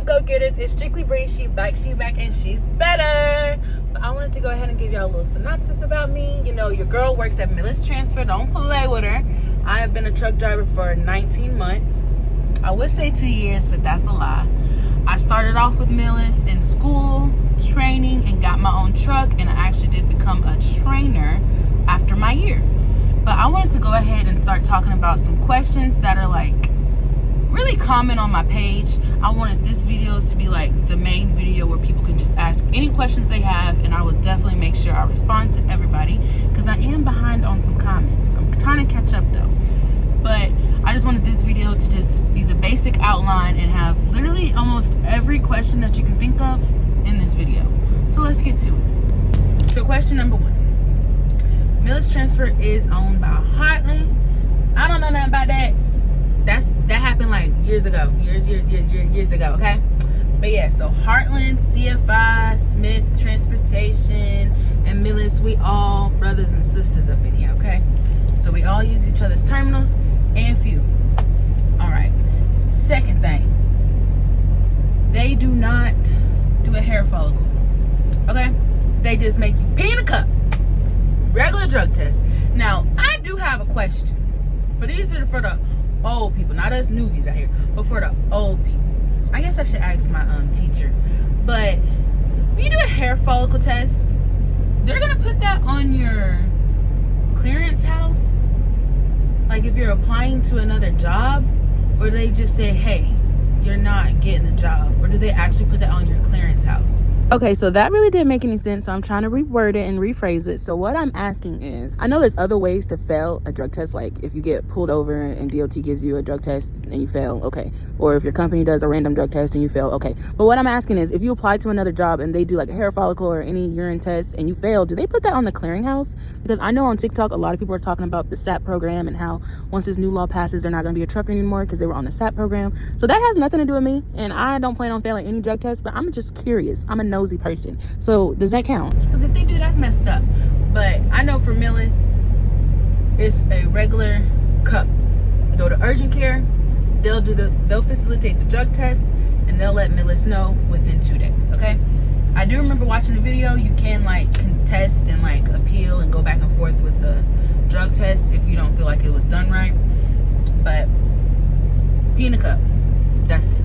go-getters? It's Strictly Bree. She back, and she's better. But I wanted to go ahead and give y'all a little synopsis about me. You know, your girl works at Millis Transfer. Don't play with her. I have been a truck driver for 19 months. I would say 2 years, but that's a lie. I started off with Millis in school, training, and got my own truck, and I actually did become a trainer after my year. But I wanted to go ahead and start talking about some questions that are like really common on my page. I wanted this video to be like the main video where people can just ask any questions they have, and I will definitely make sure I respond to everybody because I am behind on some comments. I'm trying to catch up though. But I just wanted this video to just be the basic outline and have literally almost every question that you can think of in this video. So let's get to it. So question number 1. Millis Transfer is owned by Heartland. I don't know nothing about that. That happened like years ago. Years ago, okay? But yeah, so Heartland, CFI, Smith Transportation, and Millis, we all brothers and sisters up in here, okay? So we all use each other's terminals and fuel. Alright. Second thing. They do not do a hair follicle. Okay? They just make you pee in a cup. Regular drug test. Now, I do have a question. For the old people, not us newbies out here, but for the old people. I guess I should ask my teacher. But when you do a hair follicle test, they're gonna put that on your clearance house, like if you're applying to another job, or do they just say, hey, you're not getting the job, or do they actually put that on your clearance house? Okay, so that really didn't make any sense, so I'm trying to reword it and rephrase it. So what I'm asking is, I know there's other ways to fail a drug test, like if you get pulled over and DOT gives you a drug test and you fail, okay. Or if your company does a random drug test and you fail, okay. But what I'm asking is, if you apply to another job and they do like a hair follicle or any urine test and you fail, do they put that on the clearinghouse? Because I know on TikTok, a lot of people are talking about the SAP program and how once this new law passes, they're not going to be a trucker anymore because they were on the SAP program. So that has nothing to do with me, and I don't plan on failing any drug test, but I'm just curious. I'm a nosy person. So does that count? Because if they do, that's messed up. But I know for Millis, it's a regular cup. Go to urgent care, they'll facilitate the drug test, and they'll let Millis know within 2 days, okay? I do remember watching the video. You can like contest and like appeal and go back and forth with the drug test if you don't feel like it was done right. But pee in a cup, that's it.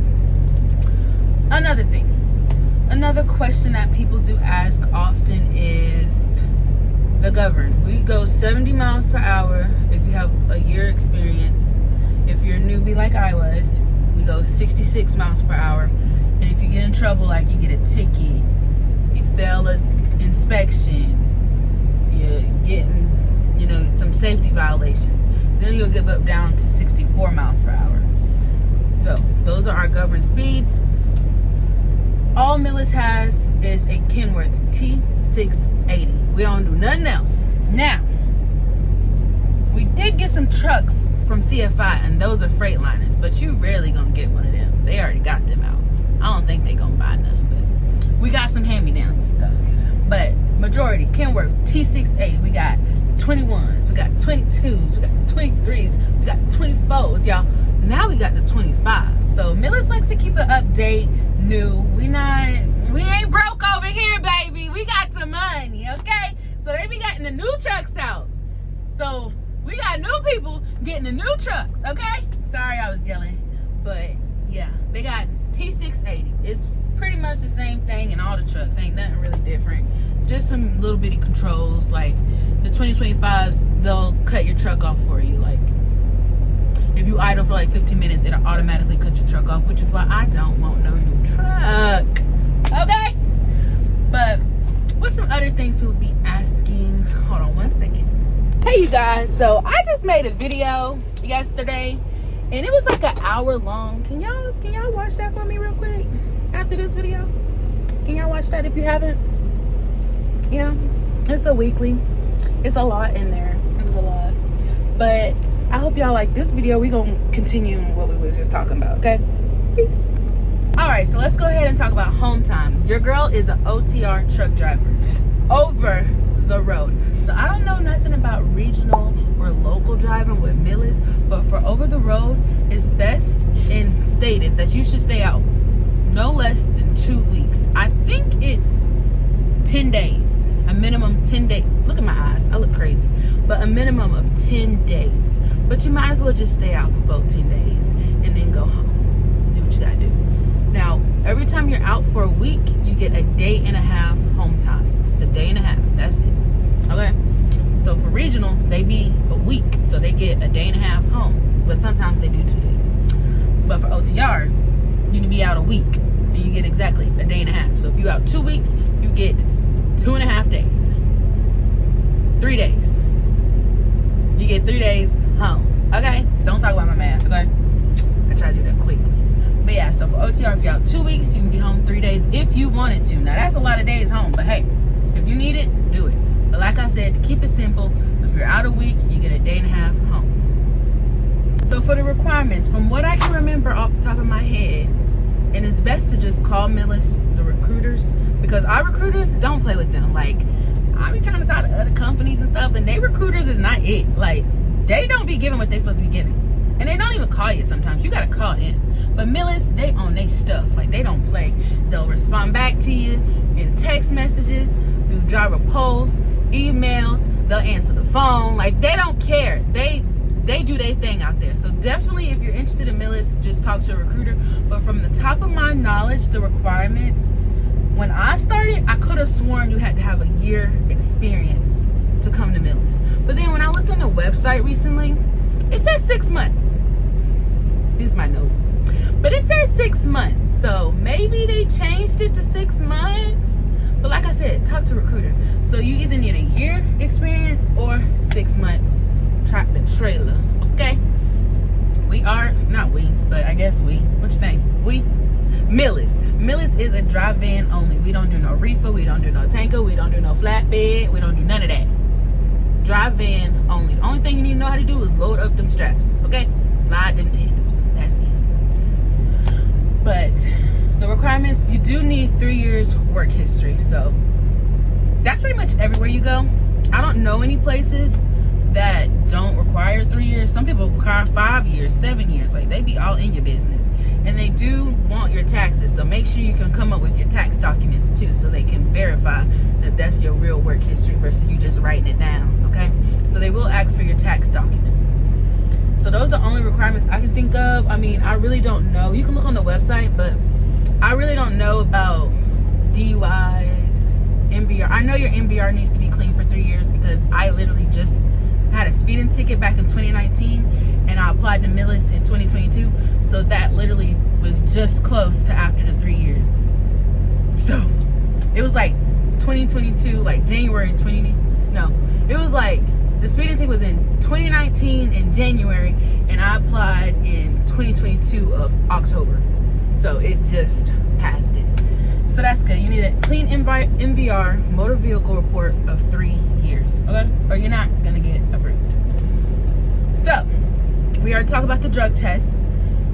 Another question that people do ask often is the govern. We go 70 miles per hour if you have a year experience. If you're a newbie like I was, we go 66 miles per hour. And if you get in trouble, like you get a ticket, you fail an inspection, you're getting, some safety violations, then you'll get up down to 64 miles per hour. So those are our governed speeds. All Millis has is a Kenworth T680. We don't do nothing else. Now, we did get some trucks from CFI, and those are Freightliners, but you rarely gonna get one of them. They already got them out. I don't think they gonna buy none, but we got some hand-me-downs and stuff. But majority, Kenworth T680. We got 21s, we got 22s, we got 23s, we got 24s, y'all. Now we got the 25s. So Millis likes to keep an update, new. We ain't broke over here, baby. We got some money, okay? So they be getting the new trucks out. So we got new people getting the new trucks, okay? Sorry I was yelling. But yeah, they got T680. It's pretty much the same thing in all the trucks. Ain't nothing really different. Just some little bitty controls. Like the 2025s, they'll cut your truck off for you. Like if you idle for like 15 minutes, it'll automatically cut your truck off, which is why I don't want no new truck. Okay? But what's some other things people be asking? Hold on one second. Hey you guys, so I just made a video yesterday and it was like an hour long. Can y'all watch that for me real quick after this video? Can y'all watch that if you haven't? Yeah, it's a weekly. It's a lot in there. It was a lot. But I hope y'all like this video. We're going to continue what we was just talking about, okay? Peace. All right, so let's go ahead and talk about home time. Your girl is an OTR truck driver, over the road. So I don't know nothing about regional or local driving with Millis, but for over the road, it's best and stated that you should stay out no less than 2 weeks. I think it's 10 days, a minimum 10 days. Look at my eyes, I look crazy. But a minimum of 10 days. But you might as well just stay out for about 10 days and then go home. Do what you gotta do. Now, every time you're out for a week, you get a day and a half home time. Just a day and a half, that's it. Okay? So for regional, they be a week, so they get a day and a half home. But sometimes they do 2 days. But for OTR, you can be out a week and you get exactly a day and a half. So if you're out 2 weeks, you get 2.5 days. 3 days. You get 3 days home. Okay? Don't talk about my math, okay? I try to do that quickly. But yeah, so for OTR, if you're out 2 weeks, you can be home 3 days if you wanted to. Now, that's a lot of days home, but hey, if you need it, do it. But like I said, keep it simple. If you're out a week, you get a day and a half home. So for the requirements, from what I can remember off the top of my head, and it's best to just call Millis the recruiters, because our recruiters, don't play with them. Like, I be trying to talk to other companies and stuff, and they recruiters is not it. Like, they don't be giving what they supposed to be giving. And they don't even call you sometimes. You gotta call in. But Millis, they own their stuff. Like, they don't play. They'll respond back to you in text messages, through driver polls, emails. They'll answer the phone. Like, they don't care. They do their thing out there. So definitely, if you're interested in Millis, just talk to a recruiter. But from the top of my knowledge, the requirements, when I started, I could have sworn you had to have a year experience to come to Millis. But then when I looked on the website recently, it says 6 months. These are my notes. But it says 6 months. So maybe they changed it to 6 months. But like I said, talk to a recruiter. So you either need a year experience or 6 months. Track the trailer. Okay? Not we, but I guess we. What you think? We? Millis. Millis is a dry van only. We don't do no reefer. We don't do no tanker. We don't do no flatbed. We don't do none of that. Dry van only. The only thing you need to know how to do is load up them straps. Okay? Slide them tandems. That's it. But the requirements, you do need 3 years work history. So that's pretty much everywhere you go. I don't know any places that don't require 3 years. Some people require 5 years, 7 years. Like, they be all in your business. And they do want your taxes. So make sure you can come up with your tax documents too, so they can verify that that's your real work history versus you just writing it down. Okay? So they will ask for your tax documents. So those are the only requirements I can think of. I mean, I really don't know. You can look on the website, but I really don't know about DUIs, MVR. I know your MVR needs to be clean for 3 years because I literally just had a speeding ticket back in 2019 and I applied to Millis in 2022. So that literally was just close to after the 3 years. So it was like 2022, like January 20. No, it was like the speeding ticket was in 2019 in January, and I applied in 2022 of October. So it just passed it. So that's good. You need a clean MVR, motor vehicle report of 3 years, okay? Or you're not gonna get approved. So we already talked about the drug tests.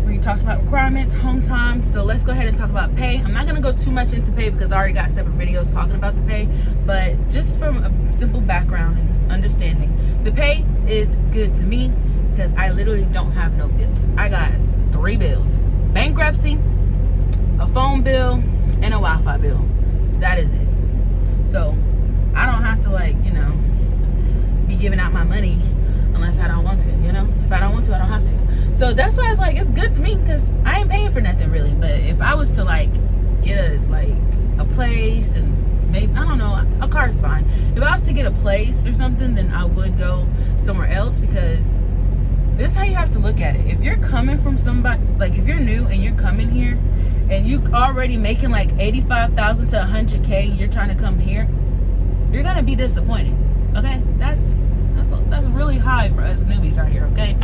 We talked about requirements, home time. So let's go ahead and talk about pay. I'm not gonna go too much into pay because I already got separate videos talking about the pay. But just from a simple background and understanding, the pay is good to me because I literally don't have no bills. I got 3 bills: bankruptcy, a phone bill, and a Wi-Fi bill. That is it. So I don't have to, like, be giving out my money unless I don't want to, If I don't want to, I don't have to. So that's why it's like, it's good to me because I ain't paying for nothing really. But if I was to get a place, and maybe, I don't know, a car is fine. If I was to get a place or something, then I would go somewhere else, because this is how you have to look at it. If you're coming from somebody, like if you're new and you're coming here and you already making like 85,000 to 100K, you're trying to come here, you're gonna be disappointed. Okay, that's really high for us newbies out here. Okay,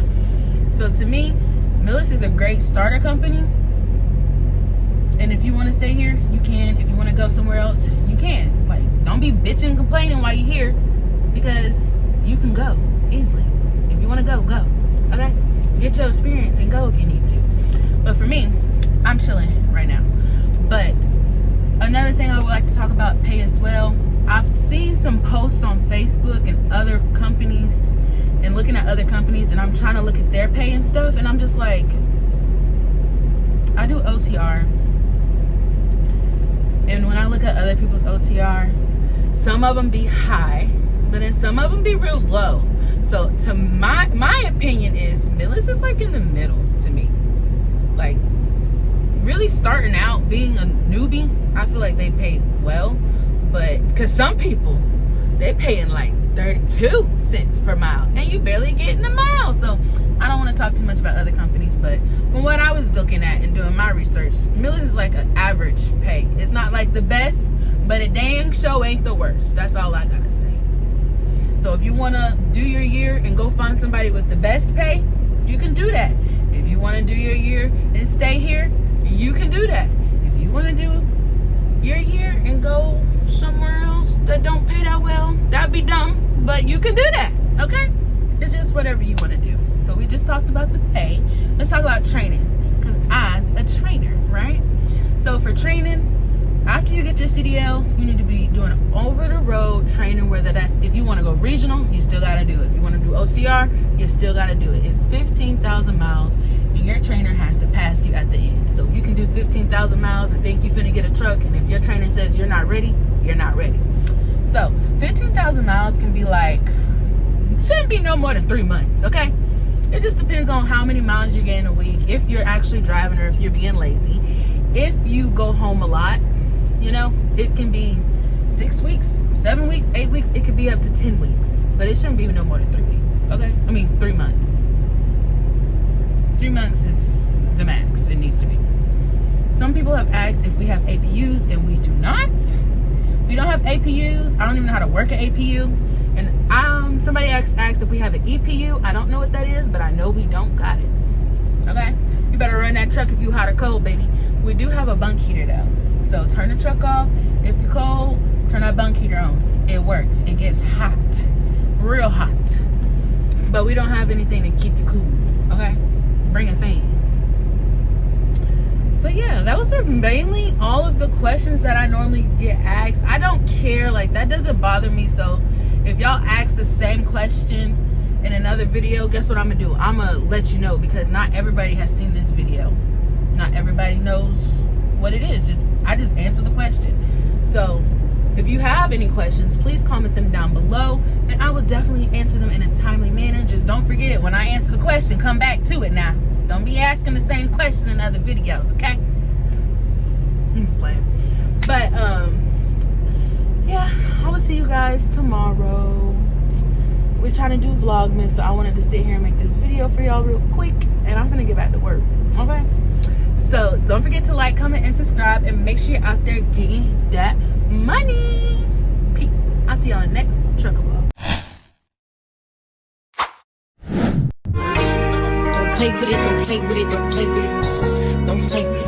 so to me, Millis is a great starter company, and if you want to stay here, you can. If you want to go somewhere else, you can. Like, don't be bitching and complaining while you're here, because you can go easily. If you want to go, go. Okay, get your experience and go if you need to. But for me, I'm chilling right now. But another thing I would like to talk about pay as well. I've seen some posts on Facebook and other companies, and looking at other companies, and I'm trying to look at their pay and stuff, and I'm just like, I do OTR, And when I look at other people's OTR, some of them be high, but then some of them be real low. So to my opinion is Millis is like in the middle to me. Like really starting out being a newbie, I feel like they pay well, but because some people they paying like 32 cents per mile and you barely getting a mile. So I don't want to talk too much about other companies, but from what I was looking at and doing my research, Millis is like an average pay. It's not like the best, but it dang sure ain't the worst. That's all I gotta say. So if you want to do your year and go find somebody with the best pay, you can do that. If you want to do your year and stay here, you can do that. If you want to do your year and go somewhere else that don't pay that well, that'd be dumb, but you can do that, okay? It's just whatever you want to do. So we just talked about the pay. Let's talk about training, because as a trainer, right? So for training, after you get your CDL, you need to be doing over-the-road training, whether that's, if you want to go regional, you still got to do it. If you want to do OCR, you still got to do it. It's 15,000 miles, and your trainer has to pass you at the end. So you can do 15,000 miles and think you finna get a truck, and if your trainer says you're not ready, you're not ready. So 15,000 miles can be like, shouldn't be no more than 3 months, okay? It just depends on how many miles you're getting a week, if you're actually driving or if you're being lazy. If you go home a lot, you know, it can be 6 weeks, 7 weeks, 8 weeks. It could be up to 10 weeks, but it shouldn't be no more than 3 weeks, okay? I mean, 3 months. 3 months is the max it needs to be. Some people have asked if we have APUs, and we do not. We don't have APUs. I don't even know how to work an APU. And somebody asked if we have an EPU. I don't know what that is, but I know we don't got it, okay? You better run that truck if you hot or cold, baby. We do have a bunk heater, though. So turn the truck off. If you're cold, turn that bunk heater on. It works. It gets hot. Real hot. But we don't have anything to keep you cool. Okay? Bring a fan. So yeah, those are mainly all of the questions that I normally get asked. I don't care. Like, that doesn't bother me. So if y'all ask the same question in another video, guess what I'm going to do? I'm going to let you know, because not everybody has seen this video. Not everybody knows what it is. I just answer the question. So if you have any questions, please comment them down below, and I will definitely answer them in a timely manner. Just don't forget, when I answer the question, come back to it now. Don't be asking the same question in other videos, okay? I'm just playing. But yeah, I will see you guys tomorrow. We're trying to do Vlogmas, so I wanted to sit here and make this video for y'all real quick, and I'm gonna get back to work, okay? So don't forget to like, comment, and subscribe, and make sure you're out there getting that money. Peace. I'll see you on the next trucker vlog. Don't play with it, don't play with it, don't play with it. Don't play with it.